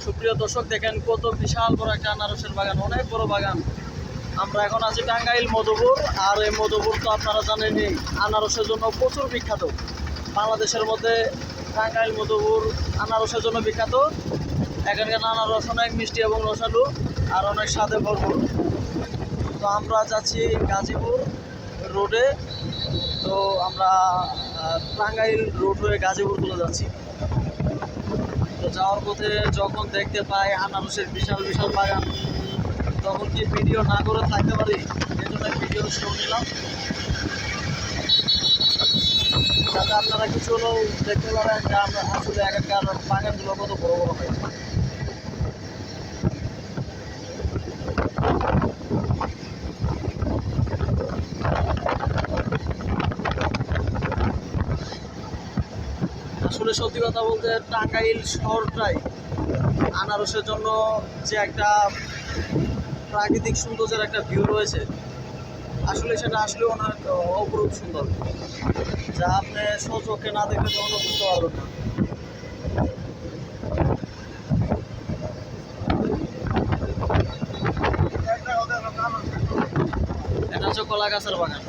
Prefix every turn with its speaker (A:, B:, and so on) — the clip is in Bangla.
A: সুপ্রিয় দর্শক, দেখেন কত বিশাল বড় একটা আনারসের বাগান, অনেক বড় বাগান। আমরা এখন আছি টাঙ্গাইল মধুপুর। আর এই মধুপুর তো আপনারা জানেনই আনারসের জন্য প্রচুর বিখ্যাত। বাংলাদেশের মধ্যে টাঙ্গাইল মধুপুর আনারসের জন্য বিখ্যাত। এখানকার আনারস অনেক মিষ্টি এবং রসালু আর অনেক স্বাদে ভরপুর। তো আমরা যাচ্ছি গাজীপুর রোডে। তো আমরা টাঙ্গাইল রোড হয়ে গাজীপুর চলে যাচ্ছি। তো যাওয়ার পথে যখন দেখতে পাই আনারসের বিশাল বিশাল বাগান, তখন কি ভিডিও না করে থাকতে পারি? এই জন্য ভিডিও শুরু নিলাম, যাতে আপনারা কিছু হলেও দেখতে পারেন যে আমরা আসলে এখানকার বাগানগুলো কত বড় বড় হয়। আসলে সত্যি কথা বলতে টাঙ্গাইল শহরটাই আনারসের জন্য যে একটা প্রাকৃতিক সৌন্দর্যের একটা ভিউ রয়েছে, আসলে সেটা আসলে অনেক অপরূপ সুন্দর, যা আপনি সচক্ষে না দেখলে কখনো বুঝতে পারবেন না। এটা হচ্ছে কলা গাছের বাগান।